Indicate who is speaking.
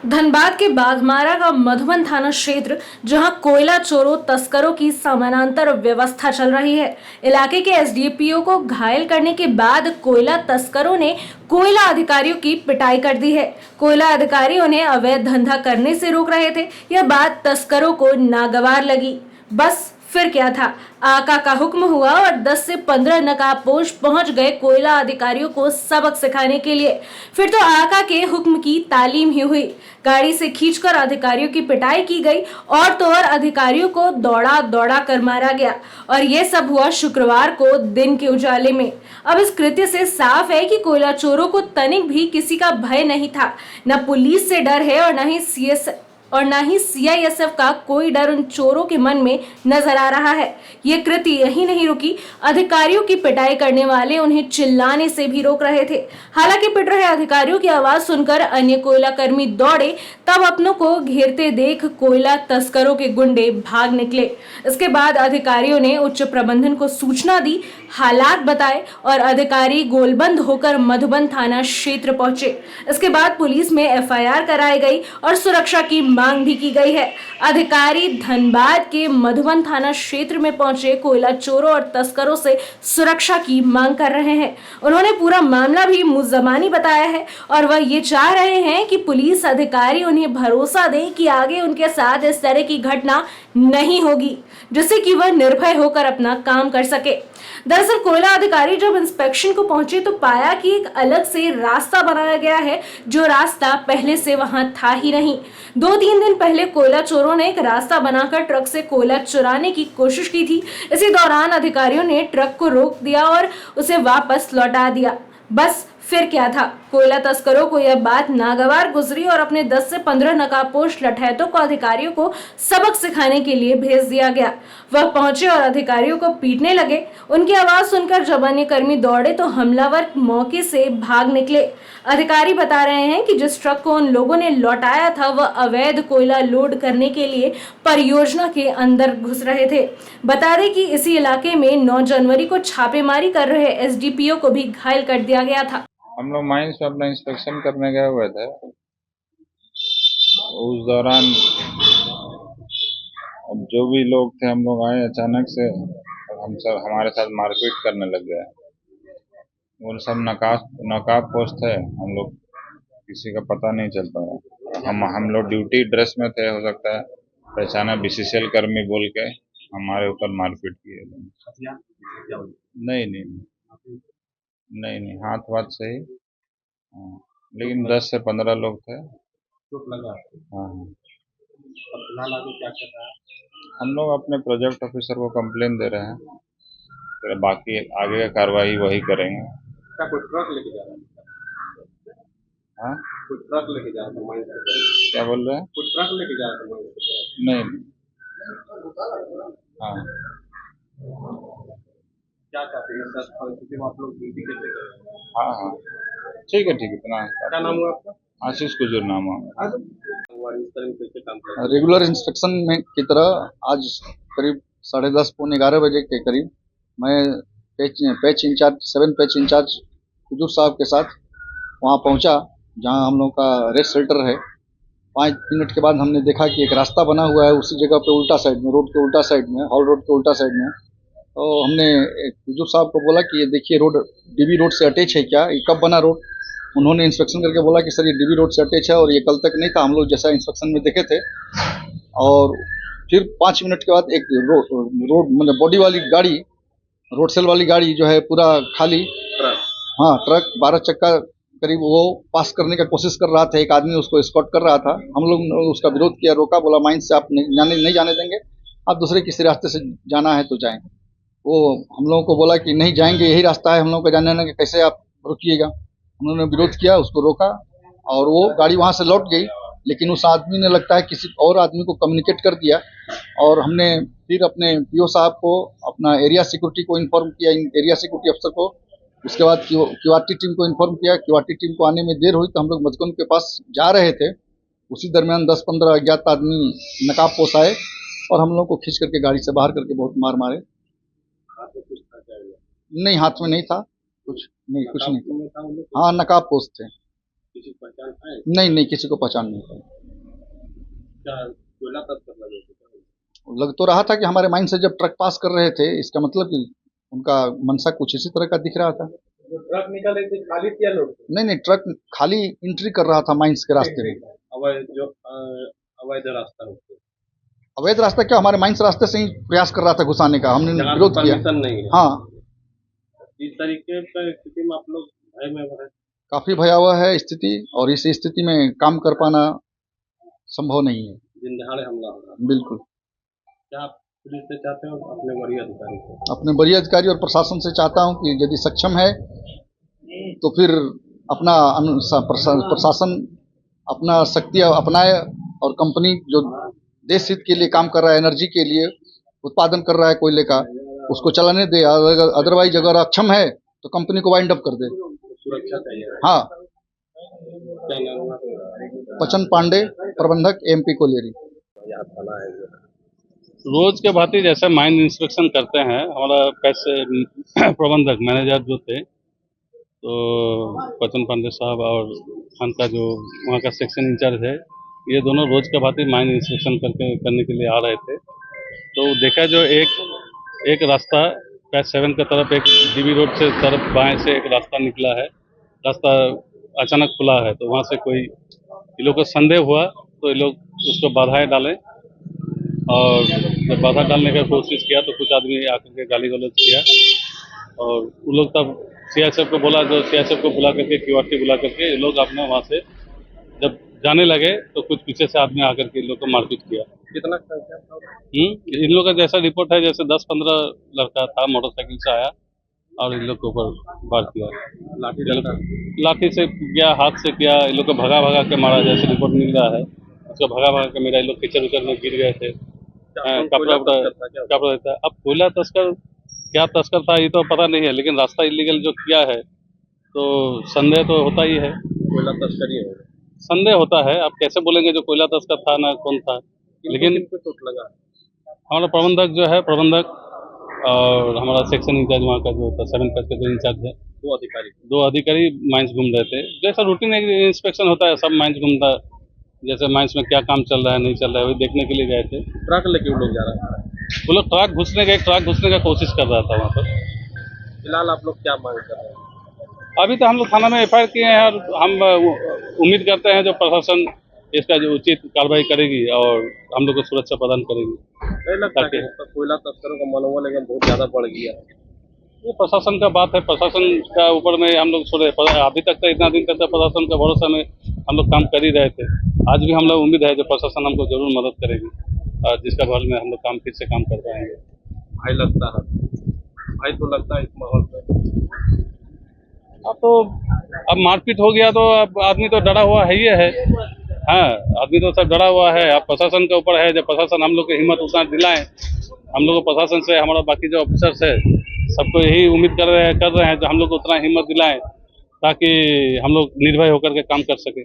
Speaker 1: धनबाद के बाघमारा का मधुबन थाना क्षेत्र, जहां कोयला चोरों तस्करों की समानांतर व्यवस्था चल रही है। इलाके के एसडीपीओ को घायल करने के बाद कोयला तस्करों ने कोयला अधिकारियों की पिटाई कर दी है। कोयला अधिकारी उन्हें अवैध धंधा करने से रोक रहे थे। यह बात तस्करों को नागवार लगी। बस फिर क्या था, आका का हुक्म हुआ और 10 से 15 नकाबपोश पहुंच गए कोयला अधिकारियों को सबक सिखाने के लिए। फिर तो आका के हुक्म की तालीम ही हुई। गाड़ी से खींचकर अधिकारियों की पिटाई की गई और तो और अधिकारियों को दौड़ा दौड़ा कर मारा गया। और ये सब हुआ शुक्रवार को दिन के उजाले में। अब इस कृत्य से साफ है कि कोयला चोरों को तनिक भी किसी का भय नहीं था। न पुलिस से डर है और ना ही सीआईएसएफ का कोई डर उन चोरों के मन में नजर आ रहा है। ये कृत्य यही नहीं रुकी, अधिकारियों की पिटाई करने वाले उन्हें चिल्लाने से भी रोक रहे थे। हालांकि पिट रहे अधिकारियों की आवाज सुनकर अन्य कोयला कर्मी दौड़े, तब अपनों को घेरते देख कोयला तस्करों के गुंडे भाग निकले। इसके बाद अधिकारियों ने उच्च प्रबंधन को सूचना दी, हालात बताए और अधिकारी गोलबंद होकर मधुबन थाना क्षेत्र पहुंचे। इसके बाद पुलिस में एफआईआर कराई गई और सुरक्षा की मांग भी की गई है। अधिकारी धनबाद के मधुबन थाना क्षेत्र में पहुंचे कोयला चोरों और तस्करों से सुरक्षा की मांग कर रहे हैं। उन्होंने पूरा मामला भी मुंहजबानी बताया है और वह ये चाह रहे हैं कि पुलिस अधिकारी उन्हें भरोसा दें कि आगे उनके साथ इस तरह की घटना नहीं होगी, जिससे कि वह निर्भय होकर अपना काम कर सके। दरअसल कोयला अधिकारी जब इंस्पेक्शन को पहुंचे तो पाया कि एक अलग से रास्ता बनाया गया है, जो रास्ता पहले से वहां था ही नहीं। 2-3 दिन पहले कोयला चोरों ने एक रास्ता बनाकर ट्रक से कोयला चुराने की कोशिश की थी। इसी दौरान अधिकारियों ने ट्रक को रोक दिया और उसे वापस लौटा दिया। बस फिर क्या था, कोयला तस्करों को यह बात नागवार गुजरी और अपने 10 से 15 नकाबपोश लठैतों को अधिकारियों को सबक सिखाने के लिए भेज दिया गया। वह पहुंचे और अधिकारियों को पीटने लगे। उनकी आवाज सुनकर जब अन्य कर्मी दौड़े तो हमलावर मौके से भाग निकले। अधिकारी बता रहे हैं कि जिस ट्रक को उन लोगों ने लौटाया था वह अवैध कोयला लोड करने के लिए परियोजना के अंदर घुस रहे थे। बता दें कि इसी इलाके में 9 जनवरी को छापेमारी कर रहे एसडीपीओ को भी घायल कर दिया गया था।
Speaker 2: हम लोग माइंस में अपना इंस्पेक्शन करने गए हुए थे। उस दौरान अब जो भी लोग थे, हम लोग आए अचानक से और हमारे साथ मारपीट करने लग गए। वो सब नकाब पोस्ट थे, हम लोग किसी का पता नहीं चल पाया। हम लोग ड्यूटी ड्रेस में थे, हो सकता है पहचाना बीसीसीएल कर्मी बोल के हमारे ऊपर मारपीट किए। नहीं नहीं नहीं नहीं, हाथ वाथ सही। हाँ, लेकिन 10 से 15 लोग थे।
Speaker 3: चोट लगा।
Speaker 2: हाँ हाँ।
Speaker 3: अब फिलहाल आगे क्या कर रहा है?
Speaker 2: हम लोग अपने प्रोजेक्ट ऑफिसर को कंप्लेन दे रहे हैं, फिर बाकी आगे का कार्रवाई वही करेंगे।
Speaker 3: क्या कोई ट्रक लेके जा रहा है?
Speaker 2: हाँ,
Speaker 3: कोई ट्रक लेके जा रहा था माइंस की तरफ?
Speaker 2: क्या बोल रहे हैं?
Speaker 3: कोई ट्रक लेके जा रहा था माइंस की तरफ?
Speaker 2: नहीं। हाँ,
Speaker 3: क्या चाहते हैं सर, परिस्थिति में आप लोग ड्यूटी कैसे कर रहे हैं?
Speaker 2: हाँ हाँ, ठीक है इतना।
Speaker 3: क्या नाम हुआ आपका?
Speaker 2: आशीष कुजूर नाम है।
Speaker 3: इस तरह में कैसे काम कर रहे हैं?
Speaker 4: रेगुलर इंस्पेक्शन में की तरह आज करीब 10:30 पौने 11 बजे के करीब मैं पैच इंचार्ज 7 पैच इंचार्ज हुजूर साहब के साथ वहां पहुंचा, जहां हम लोग का रेस्ट शेल्टर है। 5 मिनट के बाद हमने देखा कि एक रास्ता बना हुआ है उसी जगह पे उल्टा साइड में, रोड के उल्टा साइड में, हॉल रोड के उल्टा साइड में। तो हमने हुजूर साहब को बोला कि ये देखिए रोड डीबी रोड से अटैच है क्या, ये कब बना रोड? उन्होंने इंस्पेक्शन करके बोला कि सर ये डीबी रोड से अटैच है और ये कल तक नहीं था, हम लोग जैसा इंस्पेक्शन में देखे थे। और फिर 5 मिनट के बाद एक रोड मतलब बॉडी वाली गाड़ी, रोड सेल वाली गाड़ी जो है पूरा खाली, हाँ ट्रक 12 चक्का करीब, वो पास करने का कोशिश कर रहा था। एक आदमी उसको स्कॉट कर रहा था। हम लोग ने उसका विरोध किया, रोका, बोला माइंस से आप नहीं जाने देंगे, आप दूसरे किसी रास्ते से जाना है तो जाएं। वो हम लोगों को बोला कि नहीं जाएंगे, यही रास्ता है हम लोगों का जाने का, कैसे आप रुकिएगा। उन्होंने विरोध किया, उसको रोका और वो गाड़ी वहां से लौट गई। लेकिन उस आदमी ने लगता है किसी और आदमी को कम्युनिकेट कर दिया और हमने फिर अपने पीओ साहब को, अपना एरिया सिक्योरिटी को इन्फॉर्म किया, एरिया सिक्योरिटी अफसर को। उसके बाद क्यूआरटी टीम को इन्फॉर्म किया। क्यूआरटी टीम को आने में देर हुई तो हम लोग मधुबन के पास जा रहे थे। उसी दरमियान 10-15 अज्ञात आदमी नकाब पोश आए और हम लोग को खींच करके गाड़ी से बाहर करके बहुत मार मारे। नहीं, हाथ में नहीं था कुछ, नहीं कुछ नहीं था। हाँ, नकाब पोश थे।
Speaker 3: किसी को पहचान पाए?
Speaker 4: नहीं नहीं, किसी को पहचान नहीं पाई।
Speaker 3: क्या कोयला तस्कर लगे थे क्या?
Speaker 4: लग तो रहा था कि हमारे माइंड से जब ट्रक पास कर रहे थे, इसका मतलब कि उनका मनसा कुछ इसी तरह का दिख रहा था।
Speaker 3: जो ट्रक निकल रहे थे खाली किया लोग
Speaker 4: नहीं नहीं, ट्रक खाली एंट्री कर रहा था माइंस के रास्ते में।
Speaker 3: अवैध रास्ता होते
Speaker 4: अवैध रास्ता क्या, हमारे माइंस रास्ते से ही प्रयास कर रहा था घुसाने का, हमने
Speaker 3: जहाँ
Speaker 4: विरोध किया।
Speaker 3: परमिशन नहीं है।
Speaker 4: हाँ,
Speaker 3: इस तरीके की स्थिति में आप लोग भय में हैं।
Speaker 4: काफी भयावह है स्थिति, और इस स्थिति में काम कर पाना संभव नहीं है।
Speaker 3: दिन दहाड़े हमला हो रहा है।
Speaker 4: बिल्कुल।
Speaker 3: क्या आप पुलिस से चाहते हो अपने वरीय अधिकारी को?
Speaker 4: अपने वरीय अधिकारी और प्रशासन से चाहता हूं कि यदि सक्षम है तो फिर अपना प्रशासन अपना शक्ति अपनाए, और कंपनी जो देश हित के लिए काम कर रहा है, एनर्जी के लिए उत्पादन कर रहा है कोयले का, उसको चलाने दे। अदरवाइज अगर अक्षम है तो कंपनी को वाइंड अप कर दे।
Speaker 3: सुरक्षा चाहिए।
Speaker 4: हाँ।
Speaker 3: क्या नाम है आपका?
Speaker 4: बचन पांडे, प्रबंधक एमपी कोलेरी।
Speaker 3: यहाँ थाना है जो।
Speaker 5: रोज के भांति जैसे माइन इंस्पेक्शन करते हैं, हमारा पैसे प्रबंधक मैनेजर जो थे, तो बचन पांडे साहब और खान का जो वहाँ का सेक्शन इंचार्ज है, ये दोनों रोज के भांति माइन इंस्पेक्शन करने के लिए आ रहे थे। तो देखा जो एक रास्ता पैस 7 की तरफ, एक डीबी रोड से तरफ बाएं से एक रास्ता निकला है, रास्ता अचानक खुला है। तो वहाँ से कोई ये लोग को संदेह हुआ तो ये लोग उसको बाधाएं डालें, और जब बाधा डालने का कोशिश किया तो कुछ आदमी आकर के गाली गलौज किया, और वो लोग तब सीआईएसएफ को बोला, जो सीआईएसएफ को बुला करके क्यूआरटी बुला करके ये लोग अपने वहाँ से जब जाने लगे तो कुछ पीछे से आदमी आकर के इन लोग को मारपीट किया।
Speaker 3: कितना संख्या था?
Speaker 5: इन लोग का जैसा रिपोर्ट है, जैसे 10-15 लड़का था, मोटरसाइकिल से आया और इन लोग के ऊपर वार किया। लाठी से किया, हाथ से किया, इन लोग को भगा भगा के मारा, जैसे रिपोर्ट मिल रहा है। उसको भगा भगा के मेरा इन लोग कीचड़ उचड़ में गिर गए थे। कपड़ा रहता है। अब कोयला तस्कर क्या तस्कर था ये तो पता नहीं है, लेकिन रास्ता इलीगल जो किया है तो संदेह तो होता ही है।
Speaker 3: कोयला तस्करी है।
Speaker 5: संदेह होता है, आप कैसे बोलेंगे जो कोयला तस्कर था ना कौन था। लेकिन
Speaker 3: चोट लगा
Speaker 5: हमारा प्रबंधक जो है, प्रबंधक और हमारा सेक्शन इंचार्ज वहाँ का जो था 7 का जो इंचार्ज है, दो अधिकारी माइंस घूम रहे थे। जैसा रूटीन इंस्पेक्शन होता है, सब माइंस घूमता, जैसे माइंस में क्या काम चल रहा है नहीं चल रहा है वही देखने के लिए गए थे।
Speaker 3: ट्रक लेके वो लोग जा रहा है।
Speaker 5: वो लोग ट्रक घुसने का कोशिश कर रहा था वहाँ पर।
Speaker 3: फिलहाल आप लोग क्या मांग कर रहे हैं?
Speaker 5: अभी तो हम लोग थाना में एफआईआर किए हैं, और हम उम्मीद करते हैं जो प्रशासन इसका जो उचित कार्रवाई करेगी और हम लोग को सुरक्षा प्रदान करेगी।
Speaker 3: नहीं लगता है कि कोयला तस्करों का मनोबल एकदम बहुत ज़्यादा बढ़ गया है?
Speaker 5: ये प्रशासन का बात है, प्रशासन का ऊपर में हम लोग छोड़े। अभी तक तो इतना दिन तक प्रशासन का भरोसा में हम लोग काम कर ही रहे थे। आज भी हम लोग उम्मीद है जो प्रशासन हमको जरूर मदद करेगी, और जिसका बल में हम लोग काम फिर से काम कर पाएंगे।
Speaker 3: भाई लगता है, भाई तो लगता है इस माहौल में।
Speaker 5: अब मारपीट हो गया तो अब आदमी तो डरा हुआ है ही है। हाँ, आदमी तो सब डरा हुआ है। अब प्रशासन के ऊपर है, जब प्रशासन हम लोग को हिम्मत उतना दिलाएं। हम लोग को प्रशासन से, हमारा बाकी जो ऑफिसर्स है सबको यही उम्मीद कर रहे हैं जो हम लोग को उतना हिम्मत दिलाएं ताकि हम लोग निर्भय होकर के काम कर सकें।